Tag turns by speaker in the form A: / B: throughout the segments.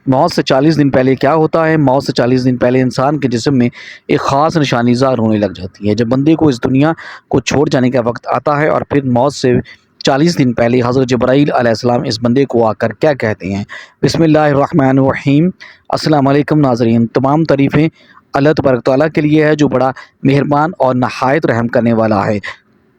A: موت سے 40 دن پہلے کیا ہوتا ہے؟ موت سے 40 دن پہلے انسان کے جسم میں ایک خاص نشانی ظاہر ہونے لگ جاتی ہے۔ جب بندے کو اس دنیا کو چھوڑ جانے کا وقت آتا ہے اور پھر موت سے 40 دن پہلے حضرت جبرائیل علیہ السلام اس بندے کو آ کر کیا کہتے ہیں؟ بسم اللہ الرحمن الرحیم۔ السلام علیکم ناظرین، تمام تعریفیں اللہ تبارک تعالیٰ کے لیے ہے جو بڑا مہربان اور نہایت رحم کرنے والا ہے۔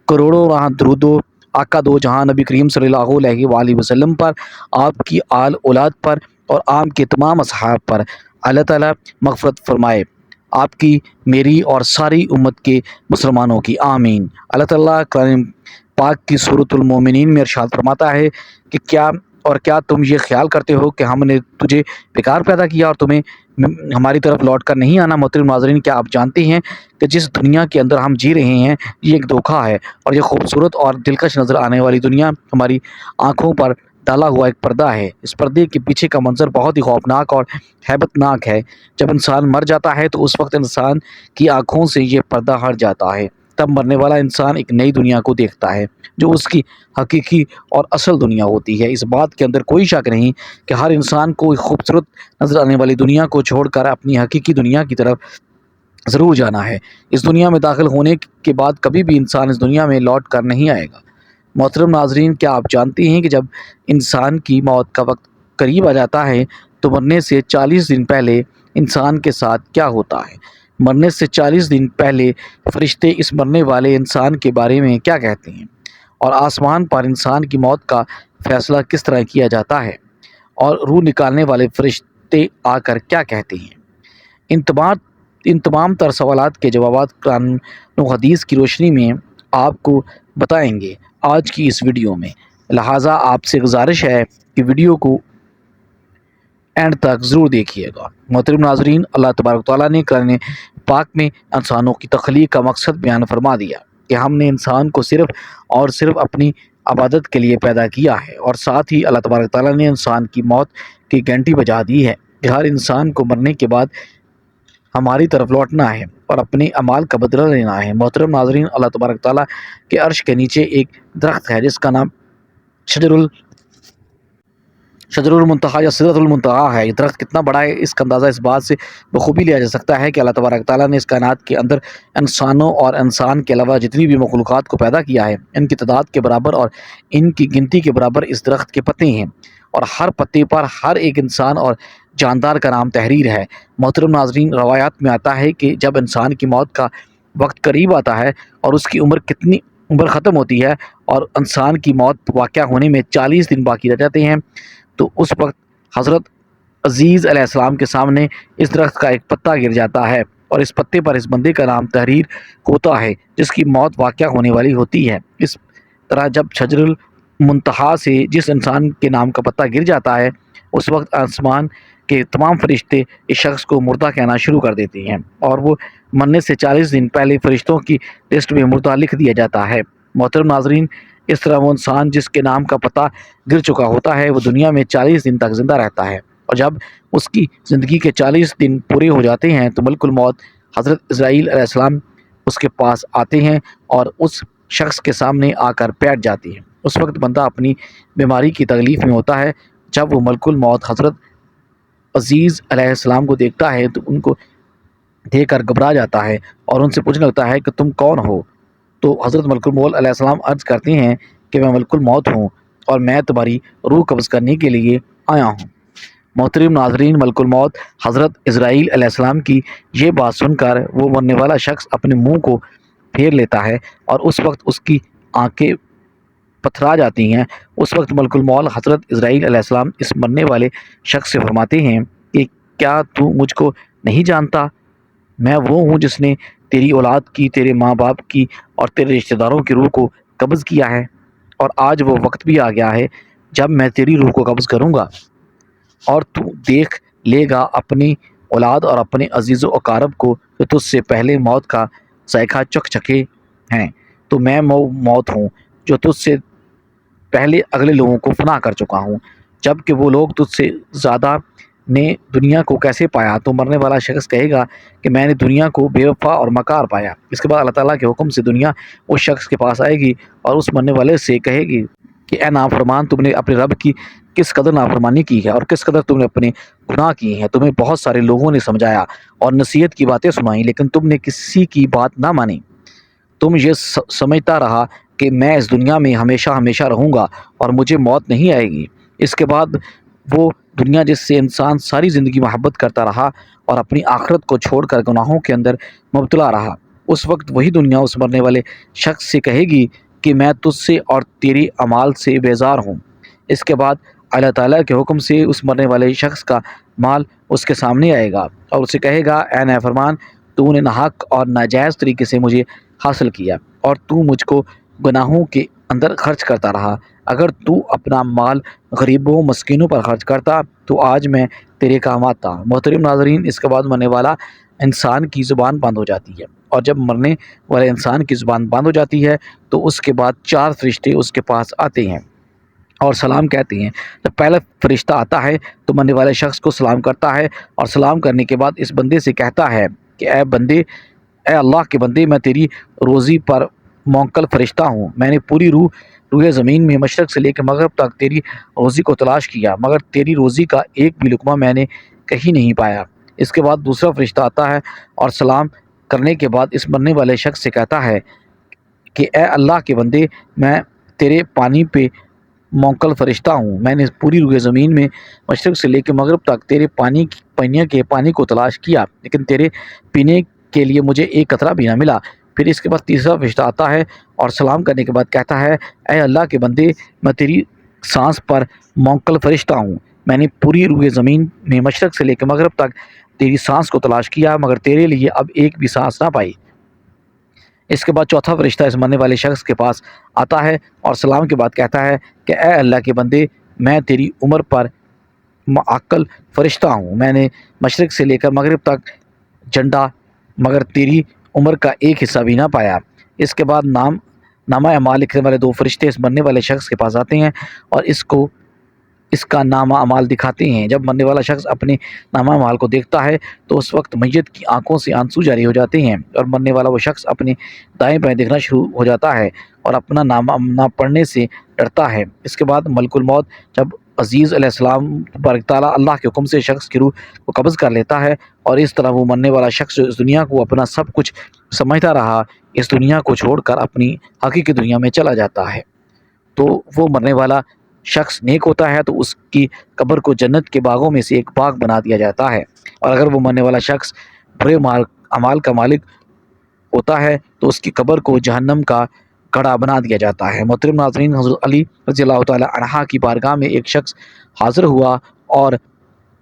A: کروڑوں راہ درود و آقا دو جہاں نبی کریم صلی اللہ علیہ وآلہ وسلم پر، آپ کی آل اولاد پر اور عام کے تمام اصحاب پر اللہ تعالیٰ مغفرت فرمائے، آپ کی، میری اور ساری امت کے مسلمانوں کی، آمین۔ اللہ تعالیٰ قرآن پاک کی سورۃ المومنین میں ارشاد فرماتا ہے کہ کیا تم یہ خیال کرتے ہو کہ ہم نے تجھے بیکار پیدا کیا اور تمہیں ہماری طرف لوٹ کر نہیں آنا؟ محترم ناظرین، کیا آپ جانتے ہیں کہ جس دنیا کے اندر ہم جی رہے ہیں یہ ایک دھوکہ ہے، اور یہ خوبصورت اور دلکش نظر آنے والی دنیا ہماری آنکھوں پر ڈالا ہوا ایک پردہ ہے۔ اس پردے کے پیچھے کا منظر بہت ہی خوفناک اور ہیبت ناک ہے۔ جب انسان مر جاتا ہے تو اس وقت انسان کی آنکھوں سے یہ پردہ ہٹ جاتا ہے۔ تب مرنے والا انسان ایک نئی دنیا کو دیکھتا ہے جو اس کی حقیقی اور اصل دنیا ہوتی ہے۔ اس بات کے اندر کوئی شک نہیں کہ ہر انسان کو ایک خوبصورت نظر آنے والی دنیا کو چھوڑ کر اپنی حقیقی دنیا کی طرف ضرور جانا ہے۔ اس دنیا میں داخل ہونے کے بعد کبھی بھی انسان اس دنیا میں لوٹ کر نہیں آئے گا۔ محترم ناظرین، کیا آپ جانتے ہیں کہ جب انسان کی موت کا وقت قریب آ جاتا ہے تو مرنے سے 40 دن پہلے انسان کے ساتھ کیا ہوتا ہے؟ مرنے سے 40 دن پہلے فرشتے اس مرنے والے انسان کے بارے میں کیا کہتے ہیں؟ اور آسمان پر انسان کی موت کا فیصلہ کس طرح کیا جاتا ہے؟ اور روح نکالنے والے فرشتے آ کر کیا کہتے ہیں؟ ان تمام تر سوالات کے جوابات قرآن و حدیث کی روشنی میں آپ کو بتائیں گے آج کی اس ویڈیو میں، لہٰذا آپ سے گزارش ہے کہ ویڈیو کو اینڈ تک ضرور دیکھیے گا۔ محترم ناظرین، اللہ تبارک تعالیٰ نے قرآن پاک میں انسانوں کی تخلیق کا مقصد بیان فرما دیا کہ ہم نے انسان کو صرف اور صرف اپنی عبادت کے لیے پیدا کیا ہے، اور ساتھ ہی اللہ تبارک تعالیٰ نے انسان کی موت کی گھنٹی بجا دی ہے کہ ہر انسان کو مرنے کے بعد ہماری طرف لوٹنا ہے اور اپنے اعمال کا بدلہ لینا ہے۔ محترم ناظرین، اللہ تبارک تعالیٰ کے عرش کے نیچے ایک درخت ہے جس کا نام شجر المنتہا یا سدرۃ المنتہا ہے۔ یہ درخت کتنا بڑا ہے اس کا اندازہ اس بات سے بخوبی لیا جا سکتا ہے کہ اللہ تبارک تعالیٰ نے اس کائنات کے اندر انسانوں اور انسان کے علاوہ جتنی بھی مخلوقات کو پیدا کیا ہے، ان کی تعداد کے برابر اور ان کی گنتی کے برابر اس درخت کے پتے ہیں، اور ہر پتے پر ہر ایک انسان اور جاندار کا نام تحریر ہے۔ محترم ناظرین، روایات میں آتا ہے کہ جب انسان کی موت کا وقت قریب آتا ہے اور اس کی عمر ختم ہوتی ہے اور انسان کی موت واقع ہونے میں 40 دن باقی رہ جاتے ہیں، تو اس وقت حضرت عزیز علیہ السلام کے سامنے اس درخت کا ایک پتا گر جاتا ہے، اور اس پتے پر اس بندے کا نام تحریر ہوتا ہے جس کی موت واقع ہونے والی ہوتی ہے۔ اس طرح جب شجر المنتہا سے جس انسان کے نام کا پتا گر جاتا ہے، اس وقت آسمان کے تمام فرشتے اس شخص کو مردہ کہنا شروع کر دیتے ہیں، اور وہ مرنے سے 40 دن پہلے فرشتوں کی لسٹ میں مردہ لکھ دیا جاتا ہے۔ محترم ناظرین، اس طرح وہ انسان جس کے نام کا پتہ گر چکا ہوتا ہے وہ دنیا میں 40 دن تک زندہ رہتا ہے، اور جب اس کی زندگی کے 40 دن پورے ہو جاتے ہیں تو ملک الموت حضرت اسرائیل علیہ السلام اس کے پاس آتے ہیں اور اس شخص کے سامنے آ کر بیٹھ جاتے ہیں۔ اس وقت بندہ اپنی بیماری کی تکلیف میں ہوتا ہے۔ جب وہ ملک الموت حضرت عزیز علیہ السلام کو دیکھتا ہے تو ان کو دیکھ کر گھبرا جاتا ہے اور ان سے پوچھنے لگتا ہے کہ تم کون ہو؟ تو حضرت ملک الموت علیہ السلام عرض کرتے ہیں کہ میں ملک الموت ہوں اور میں تمہاری روح قبض کرنے کے لیے آیا ہوں۔ محترم ناظرین، ملک الموت حضرت اسرائیل علیہ السلام کی یہ بات سن کر وہ مرنے والا شخص اپنے منہ کو پھیر لیتا ہے اور اس وقت اس کی آنکھیں پتھرا جاتی ہیں۔ اس وقت ملک الموت حضرت اسرائیل علیہ السلام اس مرنے والے شخص سے فرماتے ہیں کہ کیا تو مجھ کو نہیں جانتا؟ میں وہ ہوں جس نے تیری اولاد کی، تیرے ماں باپ کی اور تیرے رشتہ داروں کی روح کو قبض کیا ہے، اور آج وہ وقت بھی آ گیا ہے جب میں تیری روح کو قبض کروں گا، اور تو دیکھ لے گا اپنی اولاد اور اپنے عزیز و اقارب کو جو تجھ سے پہلے موت کا ذائقہ چکھ چکے ہیں۔ تو میں موت ہوں جو تجھ سے پہلے اگلے لوگوں کو فنا کر چکا ہوں، جبکہ وہ لوگ تجھ سے زیادہ نے دنیا کو کیسے پایا؟ تو مرنے والا شخص کہے گا کہ میں نے دنیا کو بے وفا اور مکار پایا۔ اس کے بعد اللہ تعالیٰ کے حکم سے دنیا اس شخص کے پاس آئے گی اور اس مرنے والے سے کہے گی کہ اے نافرمان، تم نے اپنے رب کی کس قدر نافرمانی کی ہے اور کس قدر تم نے اپنے گناہ کیے ہیں۔ تمہیں بہت سارے لوگوں نے سمجھایا اور نصیحت کی باتیں سنائیں، لیکن تم نے کسی کی بات نہ مانی۔ تم یہ سمجھتا رہا کہ میں اس دنیا میں ہمیشہ ہمیشہ رہوں گا اور مجھے موت نہیں آئے گی۔ اس کے بعد وہ دنیا جس سے انسان ساری زندگی محبت کرتا رہا اور اپنی آخرت کو چھوڑ کر گناہوں کے اندر مبتلا رہا، اس وقت وہی دنیا اس مرنے والے شخص سے کہے گی کہ میں تجھ سے اور تیری اعمال سے بیزار ہوں۔ اس کے بعد اللہ تعالیٰ کے حکم سے اس مرنے والے شخص کا مال اس کے سامنے آئے گا اور اسے کہے گا، اے نافرمان، تو نے ناحق اور ناجائز طریقے سے مجھے حاصل کیا اور تو مجھ کو گناہوں کے اندر خرچ کرتا رہا۔ اگر تو اپنا مال غریبوں مسکینوں پر خرچ کرتا تو آج میں تیرے کام آتا۔ محترم ناظرین، اس کے بعد مرنے والا انسان کی زبان بند ہو جاتی ہے، اور جب مرنے والے انسان کی زبان بند ہو جاتی ہے تو اس کے بعد 4 فرشتے اس کے پاس آتے ہیں اور سلام کہتے ہیں۔ جب پہلا فرشتہ آتا ہے تو مرنے والے شخص کو سلام کرتا ہے اور سلام کرنے کے بعد اس بندے سے کہتا ہے کہ اے اللہ کے بندے، میں تیری روزی پر موکل فرشتہ ہوں۔ میں نے پوری روئے زمین میں مشرق سے لے کے مغرب تک تیری روزی کو تلاش کیا، مگر تیری روزی کا ایک بھی لقمہ میں نے کہیں نہیں پایا۔ اس کے بعد دوسرا فرشتہ آتا ہے اور سلام کرنے کے بعد اس مرنے والے شخص سے کہتا ہے کہ اے اللہ کے بندے، میں تیرے پانی پہ موکل فرشتہ ہوں۔ میں نے پوری روئے زمین میں مشرق سے لے کے مغرب تک تیرے پانی کو تلاش کیا، لیکن تیرے پینے کے لیے مجھے ایک قطرہ بھی نہ ملا۔ پھر اس کے بعد تیسرا فرشتہ آتا ہے اور سلام کرنے کے بعد کہتا ہے، اے اللہ کے بندے، میں تیری سانس پر موکل فرشتہ ہوں۔ میں نے پوری روئے زمین میں مشرق سے لے کے مغرب تک تیری سانس کو تلاش کیا، مگر تیرے لیے اب ایک بھی سانس نہ پائی۔ اس کے بعد چوتھا فرشتہ اس مرنے والے شخص کے پاس آتا ہے اور سلام کے بعد کہتا ہے کہ اے اللہ کے بندے، میں تیری عمر پر معقل فرشتہ ہوں۔ میں نے مشرق سے لے کر مغرب تک جھنڈا، مگر تیری عمر کا ایک حصہ بھی نہ پایا۔ اس کے بعد نامہ اعمال لکھنے والے 2 فرشتے اس مرنے والے شخص کے پاس آتے ہیں اور اس کا نامہ اعمال دکھاتے ہیں۔ جب مرنے والا شخص اپنے نامہ اعمال کو دیکھتا ہے تو اس وقت میت کی آنکھوں سے آنسو جاری ہو جاتے ہیں اور مرنے والا وہ شخص اپنے دائیں بائیں دیکھنا شروع ہو جاتا ہے اور اپنا نامہ نہ پڑھنے سے ڈرتا ہے۔ اس کے بعد ملک الموت جب عزیز علیہ السلام تبارک تعالیٰ اللہ کے حکم سے شخص کی روح کو قبض کر لیتا ہے، اور اس طرح وہ مرنے والا شخص جو اس دنیا کو اپنا سب کچھ سمجھتا رہا، اس دنیا کو چھوڑ کر اپنی حقیقی دنیا میں چلا جاتا ہے۔ تو وہ مرنے والا شخص نیک ہوتا ہے تو اس کی قبر کو جنت کے باغوں میں سے ایک باغ بنا دیا جاتا ہے، اور اگر وہ مرنے والا شخص برے اعمال کا مالک ہوتا ہے تو اس کی قبر کو جہنم کا گڑھا بنا دیا جاتا ہے۔ محترم ناظرین، حضرت علی رضی اللہ تعالی عنہ کی بارگاہ میں ایک شخص حاضر ہوا اور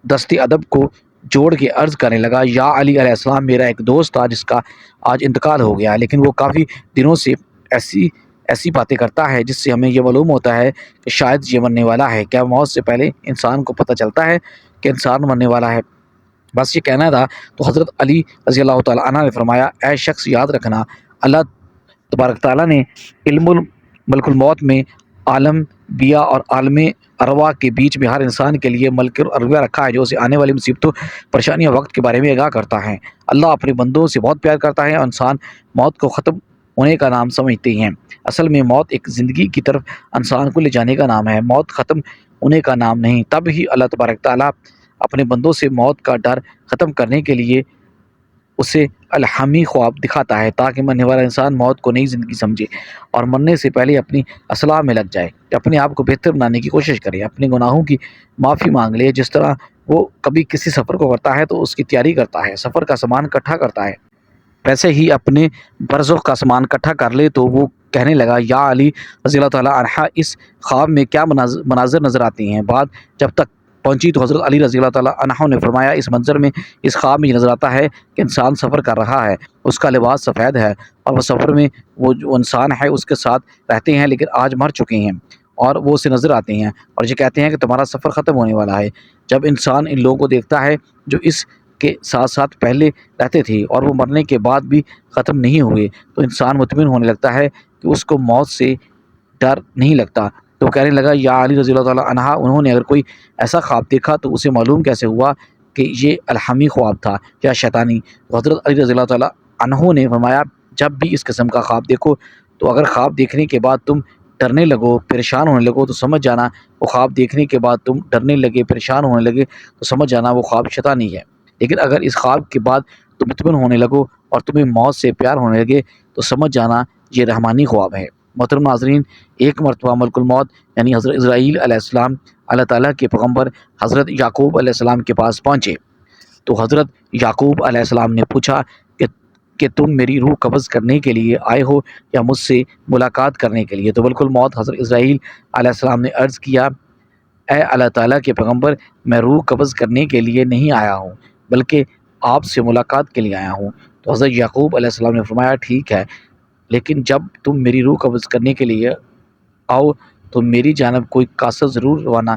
A: دست ادب کو جوڑ کے عرض کرنے لگا، یا علی علیہ السلام، میرا ایک دوست تھا جس کا آج انتقال ہو گیا، لیکن وہ کافی دنوں سے ایسی باتیں کرتا ہے جس سے ہمیں یہ معلوم ہوتا ہے کہ شاید یہ مرنے والا ہے۔ کیا موت سے پہلے انسان کو پتہ چلتا ہے کہ انسان مرنے والا ہے؟ بس یہ کہنا تھا۔ تو حضرت علی رضی اللہ تعالیٰ عنہ نے فرمایا، اے شخص، یاد رکھنا، اللہ تبارک تعالیٰ نے علم ملک الموت میں عالم بیا اور عالم ارواح کے بیچ میں ہر انسان کے لیے ملک ارواح رکھا ہے، جو اسے آنے والی مصیبتوں پریشانیوں وقت کے بارے میں آگاہ کرتا ہے۔ اللہ اپنے بندوں سے بہت پیار کرتا ہے اور انسان موت کو ختم ہونے کا نام سمجھتے ہیں۔ اصل میں موت ایک زندگی کی طرف انسان کو لے جانے کا نام ہے، موت ختم ہونے کا نام نہیں۔ تب ہی اللہ تبارک تعالیٰ اپنے بندوں سے موت کا ڈر ختم کرنے کے لیے اسے الہامی خواب دکھاتا ہے، تاکہ مرنے والا انسان موت کو نئی زندگی سمجھے اور مرنے سے پہلے اپنی اصلاح میں لگ جائے، اپنے آپ کو بہتر بنانے کی کوشش کرے، اپنے گناہوں کی معافی مانگ لے۔ جس طرح وہ کبھی کسی سفر کو کرتا ہے تو اس کی تیاری کرتا ہے، سفر کا سامان اکٹھا کرتا ہے، ویسے ہی اپنے برزخ کا سامان اکٹھا کر لے۔ تو وہ کہنے لگا، یا علی رضی اللہ تعالیٰ عنہ، اس خواب میں کیا مناظر نظر آتے ہیں؟ بات جب تک پہنچی تو حضرت علی رضی اللہ تعالیٰ عنہ نے فرمایا، اس منظر میں، اس خواب میں یہ نظر آتا ہے کہ انسان سفر کر رہا ہے، اس کا لباس سفید ہے اور وہ سفر میں وہ جو انسان ہے اس کے ساتھ رہتے ہیں لیکن آج مر چکے ہیں، اور وہ اسے نظر آتے ہیں اور یہ کہتے ہیں کہ تمہارا سفر ختم ہونے والا ہے۔ جب انسان ان لوگوں کو دیکھتا ہے جو اس کے ساتھ ساتھ پہلے رہتے تھے اور وہ مرنے کے بعد بھی ختم نہیں ہوئے، تو انسان مطمئن ہونے لگتا ہے کہ اس کو موت سے ڈر نہیں لگتا۔ تو کہنے لگا، یا علی رضی اللہ تعالیٰ عنہ، انہوں نے اگر کوئی ایسا خواب دیکھا تو اسے معلوم کیسے ہوا کہ یہ الہامی خواب تھا یا شیطانی؟ حضرت علی رضی اللہ تعالیٰ عنہ نے فرمایا، جب بھی اس قسم کا خواب دیکھو تو اگر خواب دیکھنے کے بعد تم ڈرنے لگو، پریشان ہونے لگو تو سمجھ جانا وہ خواب دیکھنے کے بعد تم ڈرنے لگے، پریشان ہونے لگے تو سمجھ جانا وہ خواب شیطانی ہے۔ لیکن اگر اس خواب کے بعد تم مطمئن ہونے لگو اور تمہیں موت سے پیار ہونے لگے تو سمجھ جانا یہ رحمانی خواب ہے۔ محترم ناظرین، ایک مرتبہ ملک الموت یعنی حضرت اسرائیل علیہ السلام اللہ تعالیٰ کے پیغمبر حضرت یعقوب علیہ السلام کے پاس پہنچے تو حضرت یعقوب علیہ السلام نے پوچھا کہ تم میری روح قبض کرنے کے لیے آئے ہو یا مجھ سے ملاقات کرنے کے لیے؟ تو ملک الموت حضرت اسرائیل علیہ السلام نے عرض کیا، اے اللہ تعالیٰ کے پیغمبر، میں روح قبض کرنے کے لیے نہیں آیا ہوں بلکہ آپ سے ملاقات کے لیے آیا ہوں۔ تو حضرت یعقوب علیہ السلام نے فرمایا، ٹھیک ہے، لیکن جب تم میری روح قبض کرنے کے لیے آؤ تو میری جانب کوئی قاصد ضرور روانہ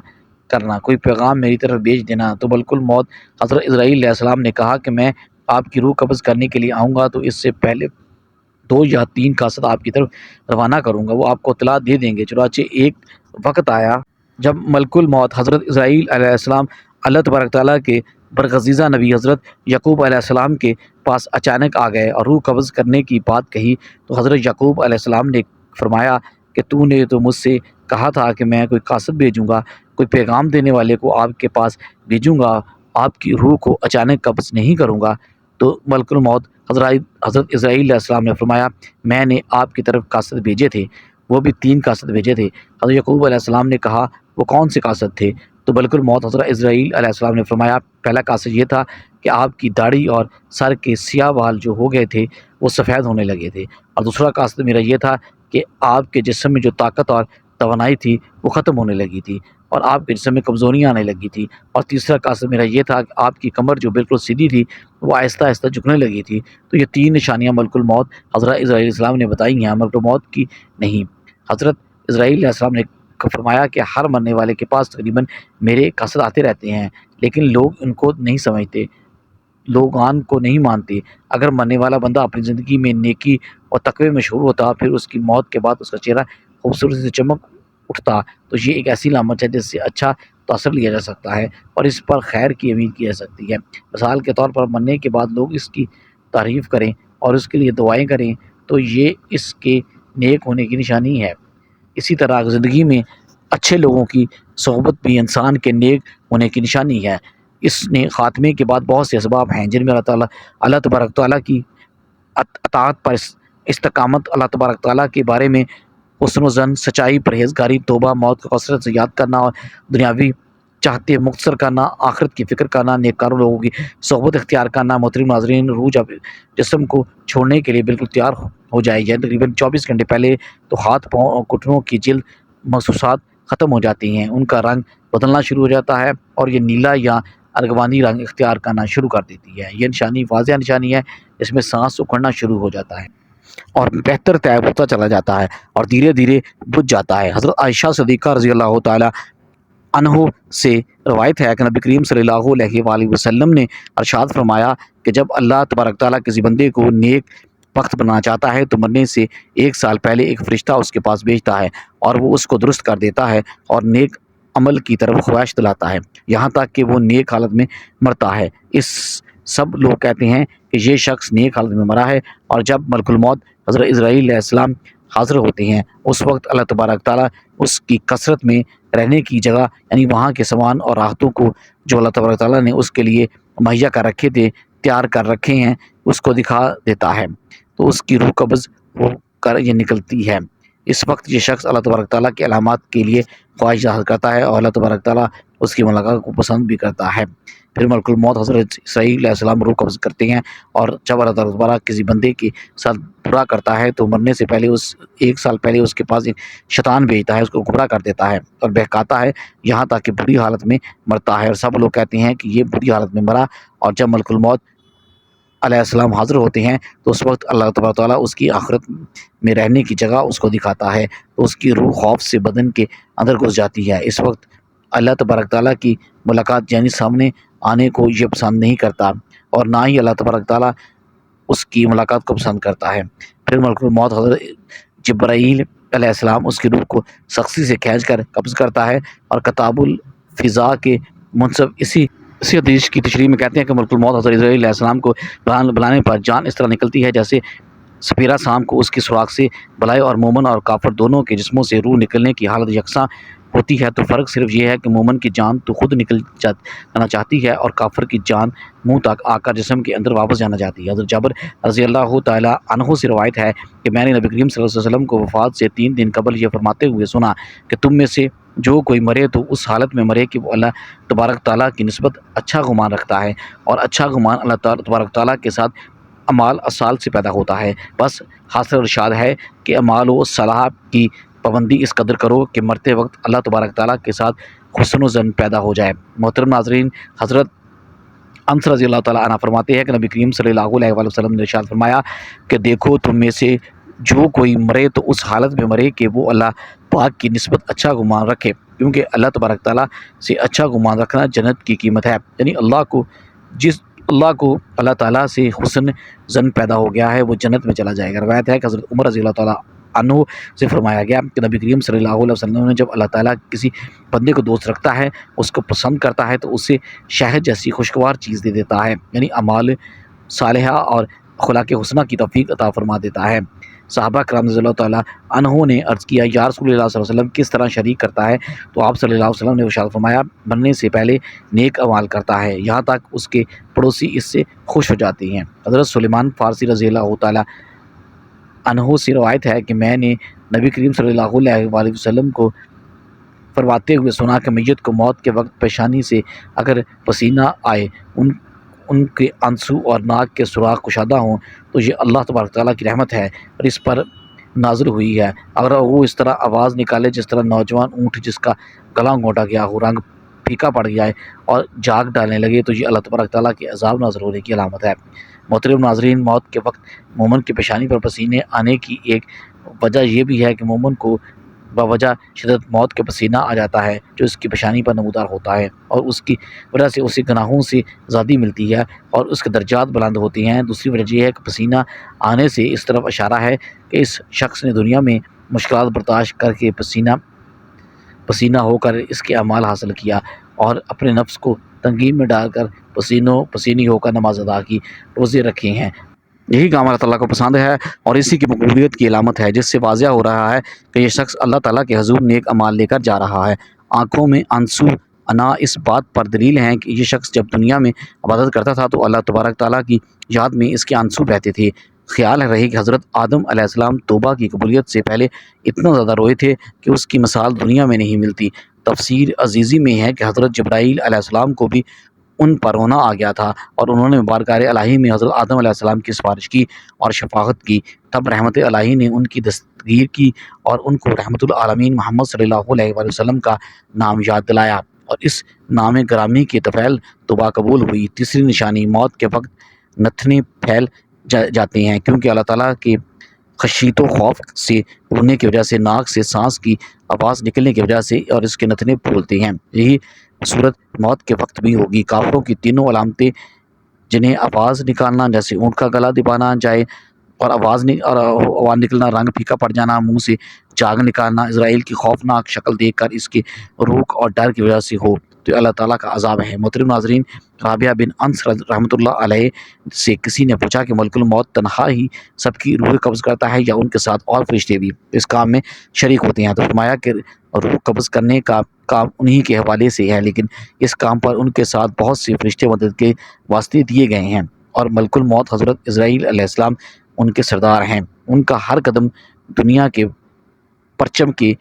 A: کرنا، کوئی پیغام میری طرف بھیج دینا۔ تو ملک الموت حضرت اسرائیل علیہ السلام نے کہا کہ میں آپ کی روح قبض کرنے کے لیے آؤں گا تو اس سے پہلے 2 یا 3 قاصد آپ کی طرف روانہ کروں گا، وہ آپ کو اطلاع دے دیں گے۔ چنانچہ ایک وقت آیا جب ملک الموت حضرت اسرائیل علیہ السلام اللہ تبارک تعالیٰ کے برگزیدہ نبی حضرت یعقوب علیہ السلام کے پاس اچانک آ گئے اور روح قبض کرنے کی بات کہی تو حضرت یعقوب علیہ السلام نے فرمایا کہ تو نے تو مجھ سے کہا تھا کہ میں کوئی قاصد بھیجوں گا، کوئی پیغام دینے والے کو آپ کے پاس بھیجوں گا، آپ کی روح کو اچانک قبض نہیں کروں گا۔ تو ملک الموت حضرت اسرائیل علیہ السلام نے فرمایا، میں نے آپ کی طرف قاصد بھیجے تھے، وہ بھی 3 قاصد بھیجے تھے۔ حضرت یعقوب علیہ السلام نے کہا، وہ کون سے قاصد تھے؟ تو ملک الموت حضرت اسرائیل علیہ السلام نے فرمایا، پہلا قاصد یہ تھا کہ آپ کی داڑھی اور سر کے سیاہ بال جو ہو گئے تھے وہ سفید ہونے لگے تھے، اور دوسرا قاصد میرا یہ تھا کہ آپ کے جسم میں جو طاقت اور توانائی تھی وہ ختم ہونے لگی تھی اور آپ کے جسم میں کمزوریاں آنے لگی تھی، اور تیسرا قاصد میرا یہ تھا کہ آپ کی کمر جو بالکل سیدھی تھی وہ آہستہ آہستہ جھکنے لگی تھی۔ تو یہ 3 نشانیاں ملک الموت حضرت اسرائیل علیہ السلام نے بتائی ہیں، ملک الموت کی نہیں۔ حضرت اسرائیل علیہ السلام نے فرمایا کہ ہر مرنے والے کے پاس تقریباً میرے قاصد آتے رہتے ہیں، لیکن لوگ ان کو نہیں سمجھتے، لوگان کو نہیں مانتے۔ اگر مرنے والا بندہ اپنی زندگی میں نیکی اور تقوی میں مشہور ہوتا، پھر اس کی موت کے بعد اس کا چہرہ خوبصورتی سے چمک اٹھتا، تو یہ ایک ایسی علامت ہے جس سے اچھا تاثر لیا جا سکتا ہے اور اس پر خیر کی امید کی جا سکتی ہے۔ مثال کے طور پر مرنے کے بعد لوگ اس کی تعریف کریں اور اس کے لیے دعائیں کریں تو یہ اس کے نیک ہونے کی نشانی ہے۔ اسی طرح زندگی میں اچھے لوگوں کی صحبت بھی انسان کے نیک ہونے کی نشانی ہے۔ اس نے خاتمے کے بعد بہت سے اسباب ہیں جن میں اللہ تبارک تعالیٰ کی اطاعت پر استقامت، اللہ تبارک تعالیٰ کے بارے میں حسن و ظن، سچائی، پرہیزگاری، توبہ، موت کو کثرت سے یاد کرنا اور دنیاوی چاہتے مختصر کرنا، آخرت کی فکر کرنا، نیککاروں لوگوں کی صحبت اختیار کرنا۔ محترم ناظرین، روح جب جسم کو چھوڑنے کے لیے بالکل تیار ہو جائے، یعنی تقریباً 24 گھنٹے پہلے، تو ہاتھ، پاؤں اور گھٹنوں کی جلد محسوسات ختم ہو جاتی ہیں، ان کا رنگ بدلنا شروع ہو جاتا ہے اور یہ نیلا یا ارغوانی رنگ اختیار کرنا شروع کر دیتی ہے۔ یہ نشانی واضح نشانی ہے، اس میں سانس اکھڑنا شروع ہو جاتا ہے اور بہتر طیب ہوتا چلا جاتا ہے اور دھیرے دھیرے بجھ جاتا ہے۔ حضرت عائشہ صدیقہ رضی اللہ تعالی عنہ سے روایت ہے کہ نبی کریم صلی اللہ علیہ وآلہ وسلم نے ارشاد فرمایا کہ جب اللہ تبارک تعالیٰ کسی بندے کو نیک وقت بنانا چاہتا ہے تو مرنے سے 1 سال پہلے ایک فرشتہ اس کے پاس بھیجتا ہے اور وہ اس کو درست کر دیتا ہے اور نیک عمل کی طرف خواہش دلاتا ہے یہاں تک کہ وہ نیک حالت میں مرتا ہے۔ اس سب لوگ کہتے ہیں کہ یہ شخص نیک حالت میں مرا ہے، اور جب ملک الموت حضرت اسرائیل علیہ السلام حاضر ہوتے ہیں اس وقت اللہ تبارک تعالیٰ اس کی کثرت میں رہنے کی جگہ یعنی وہاں کے سامان اور راحتوں کو جو اللہ تبارک تعالیٰ نے اس کے لیے مہیا کر رکھے تھے، تیار کر رکھے ہیں، اس کو دکھا دیتا ہے تو اس کی روح قبض ہو کر یہ نکلتی ہے۔ اس وقت یہ شخص اللہ تبارک تعالیٰ کے علامات کے لیے خواہش ظاہر کرتا ہے اور اللہ تبارک تعالیٰ اس کی ملاقات کو پسند بھی کرتا ہے۔ پھر ملک الموت حضرت اسرائیل علیہ السلام روح قبض کرتے ہیں، اور جب اللہ تعالیٰ کسی بندے کے ساتھ برا کرتا ہے تو مرنے سے پہلے 1 سال پہلے اس کے پاس ایک شیطان بھیجتا ہے، اس کو گمراہ کر دیتا ہے اور بہکاتا ہے یہاں تک کہ بری حالت میں مرتا ہے، اور سب لوگ کہتے ہیں کہ یہ بری حالت میں مرا۔ اور جب ملک الموت علیہ السلام حاضر ہوتے ہیں تو اس وقت اللہ تبارک تعالیٰ اس کی آخرت میں رہنے کی جگہ اس کو دکھاتا ہے تو اس کی روح خوف سے بدن کے اندر گھس جاتی ہے۔ اس وقت اللہ تبارک تعالیٰ کی ملاقات یعنی سامنے آنے کو یہ پسند نہیں کرتا اور نہ ہی اللہ تبارک تعالیٰ اس کی ملاقات کو پسند کرتا ہے۔ پھر ملک الموت حضرت جبرائیل علیہ السلام اس کی روح کو سختی سے کھینچ کر قبض کرتا ہے، اور کتاب الفضا کے منصب اسی حدیث کی تشریح میں کہتے ہیں کہ ملک الموت حضرت اسرائیل علیہ السلام کو بلانے پر جان اس طرح نکلتی ہے جیسے سپیرہ سام کو اس کی سوراخ سے بلائے اور مومن اور کافر دونوں کے جسموں سے روح نکلنے کی حالت یکساں ہوتی ہے، تو فرق صرف یہ ہے کہ مومن کی جان تو خود نکل جانا چاہتی ہے اور کافر کی جان منہ تک آ کر جسم کے اندر واپس جانا چاہتی ہے۔ حضرت جابر رضی اللہ تعالیٰ عنہ سے روایت ہے کہ میں نے نبی کریم صلی اللہ علیہ وسلم کو وفات سے 3 دن قبل یہ فرماتے ہوئے سنا کہ تم میں سے جو کوئی مرے تو اس حالت میں مرے کہ وہ اللہ تبارک تعالیٰ کی نسبت اچھا گمان رکھتا ہے، اور اچھا گمان اللہ تبارک تعالیٰ کے ساتھ اعمال اصال سے پیدا ہوتا ہے۔ بس حاصل ارشاد ہے کہ اعمال و صلاح کی پابندی اس قدر کرو کہ مرتے وقت اللہ تبارک تعالیٰ کے ساتھ حسن و ظن پیدا ہو جائے۔ محترم ناظرین، حضرت انس رضی اللہ تعالیٰ عنہ فرماتے ہیں کہ نبی کریم صلی اللہ علیہ وآلہ وسلم نے ارشاد فرمایا کہ دیکھو تم میں سے جو کوئی مرے تو اس حالت میں مرے کہ وہ اللہ پاک کی نسبت اچھا گمان رکھے، کیونکہ اللہ تبارک تعالیٰ سے اچھا گمان رکھنا جنت کی قیمت ہے، یعنی اللہ کو اللہ تعالیٰ سے حسن ظن پیدا ہو گیا ہے وہ جنت میں چلا جائے گا۔ روایت ہے کہ حضرت عمر رضی اللہ تعالیٰ عنہ سے فرمایا گیا کہ نبی کریم صلی اللہ علیہ وسلم نے جب اللہ تعالیٰ کسی بندے کو دوست رکھتا ہے، اس کو پسند کرتا ہے، تو اسے شہد جیسی خوشگوار چیز دے دیتا ہے، یعنی اعمال صالحہ اور اخلاق حسنہ کی توفیق عطا فرما دیتا ہے۔ صحابہ کرام رضی اللہ تعالیٰ عنہ نے عرض کیا یا رسول اللہ صلی اللہ علیہ وسلم کس طرح شریک کرتا ہے؟ تو آپ صلی اللہ علیہ وسلم نے ارشاد فرمایا مرنے سے پہلے نیک اعمال کرتا ہے یہاں تک اس کے پڑوسی اس سے خوش ہو جاتی ہیں۔ حضرت سلیمان فارسی رضی اللہ تعالیٰ عنہ سے روایت ہے کہ میں نے نبی کریم صلی اللہ علیہ وآلہ وسلم کو فرماتے ہوئے سنا کہ میت کو موت کے وقت پیشانی سے اگر پسینہ آئے، ان کے آنسو اور ناک کے سوراخ کشادہ ہوں تو یہ اللہ تبارک تعالیٰ کی رحمت ہے اور اس پر نازل ہوئی ہے۔ اگر وہ اس طرح آواز نکالے جس طرح نوجوان اونٹ جس کا گلا گھونٹا گیا ہو، رنگ پھیکا پڑ گیا ہے اور جاگ ڈالنے لگے، تو یہ اللہ تبارک تعالیٰ کے عذاب نازل ہونے کی علامت ہے۔ محترم ناظرین، موت کے وقت مومن کی پیشانی پر پسینے آنے کی ایک وجہ یہ بھی ہے کہ مومن کو بوجہ شدت موت کے پسینہ آ جاتا ہے جو اس کی پیشانی پر نمودار ہوتا ہے، اور اس کی وجہ سے اسے گناہوں سے آزادی ملتی ہے اور اس کے درجات بلند ہوتی ہیں۔ دوسری وجہ یہ ہے کہ پسینہ آنے سے اس طرف اشارہ ہے کہ اس شخص نے دنیا میں مشکلات برداشت کر کے پسینہ ہو کر اس کے اعمال حاصل کیا اور اپنے نفس کو تنگی میں ڈال کر پسینی ہو کر نماز ادا کی، روزے رکھے ہیں۔ یہی کام اللہ تعالیٰ کو پسند ہے اور اسی کی مقبولیت کی علامت ہے، جس سے واضح ہو رہا ہے کہ یہ شخص اللہ تعالیٰ کے حضور نیک اعمال لے کر جا رہا ہے۔ آنکھوں میں آنسو انا اس بات پر دلیل ہیں کہ یہ شخص جب دنیا میں عبادت کرتا تھا تو اللہ تبارک تعالیٰ کی یاد میں اس کے آنسو بہتے تھے۔ خیال رہی کہ حضرت آدم علیہ السلام توبہ کی قبولیت سے پہلے اتنا زیادہ روئے تھے کہ اس کی مثال دنیا میں نہیں ملتی۔ تفسیر عزیزی میں ہے کہ حضرت جبرائیل علیہ السلام کو بھی ان پر رونا آ گیا تھا اور انہوں نے بارگاہ الہی میں حضرت آدم علیہ السلام کی سفارش کی اور شفاعت کی، تب رحمت الہی نے ان کی دستگیر کی اور ان کو رحمت العالمین محمد صلی اللہ علیہ وآلہ وسلم کا نام یاد دلایا اور اس نام گرامی کے طفیل توبہ قبول ہوئی۔ تیسری نشانی موت کے وقت نتنے پھیل جاتے ہیں، کیونکہ اللہ تعالیٰ کے خشیت و خوف سے رونے کی وجہ سے ناک سے سانس کی آواز نکلنے کی وجہ سے اور اس کے نتنے پھولتے ہیں۔ یہی صورت موت کے وقت بھی ہوگی۔ کافروں کی تینوں علامتیں جنہیں آواز نکالنا جیسے اونٹ کا گلا دبانا جائے اور آواز نکلنا، رنگ پھیکا پڑ جانا، منہ سے جاگ نکالنا، اسرائیل کی خوفناک شکل دیکھ کر اس کے روک اور ڈر کی وجہ سے ہو تو اللہ تعالیٰ کا عذاب ہے۔ محترم ناظرین، رابعہ بن انس رحمۃ اللہ علیہ سے کسی نے پوچھا کہ ملک الموت تنہا ہی سب کی روح قبض کرتا ہے یا ان کے ساتھ اور فرشتے بھی اس کام میں شریک ہوتے ہیں؟ تو فرمایا کہ روح قبض کرنے کا کام انہی کے حوالے سے ہے، لیکن اس کام پر ان کے ساتھ بہت سے فرشتے مدد کے واسطے دیے گئے ہیں، اور ملک الموت حضرت اسرائیل علیہ السلام ان کے سردار ہیں۔ ان کا ہر قدم دنیا کے پرچم کے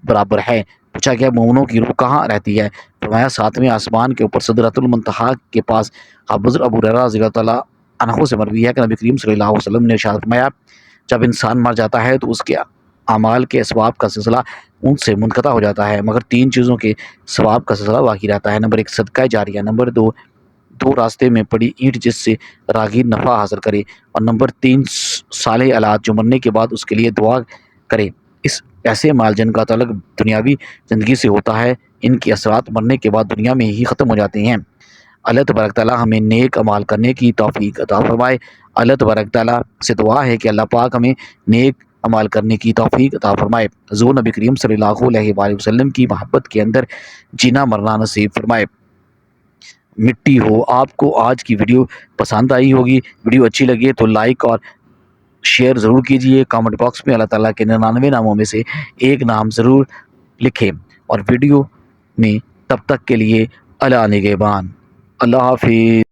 A: برابر ہے۔ پوچھا گیا مومنوں کی روح کہاں رہتی ہے؟ فرمایا 7ویں آسمان کے اوپر سدرۃ المنتہا کے پاس۔ حضرت ابو ہریرہ رضی اللہ تعالیٰ عنہ سے مروی ہے کہ نبی کریم صلی اللہ علیہ وسلم نے ارشاد فرمایا جب انسان مر جاتا ہے تو اس کے اعمال کے ثواب کا سلسلہ ان سے منقطع ہو جاتا ہے، مگر 3 چیزوں کے ثواب کا سلسلہ باقی رہتا ہے۔ نمبر 1 صدقہ جاریہ، نمبر 2 راستے میں پڑی اینٹ جس سے راہگیر نفع حاصل کرے، اور نمبر 3 صالح اولاد جو مرنے کے بعد اس کے لیے دعا کرے۔ اس ایسے مال جن کا تعلق دنیاوی زندگی سے ہوتا ہے، ان کے اثرات مرنے کے بعد دنیا میں ہی ختم ہو جاتے ہیں۔ اللہ تبارک تعالیٰ ہمیں نیک اعمال کرنے کی توفیق عطا فرمائے۔ اللہ تبارک تعالیٰ سے دعا ہے کہ اللہ پاک ہمیں نیک عمال کرنے کی توفیق عطا فرمائے۔ حضور نبی کریم صلی اللہ علیہ وآلہ وسلم کی محبت کے اندر جینا مرنا نصیب فرمائے۔ مٹی ہو۔ آپ کو آج کی ویڈیو پسند آئی ہوگی، ویڈیو اچھی لگی تو لائک اور شیئر ضرور کیجئے. کامنٹ باکس میں اللہ تعالیٰ کے 99 ناموں میں سے ایک نام ضرور لکھیں. اور ویڈیو میں تب تک کے لیے اللہ نگہبان. اللہ حافظ.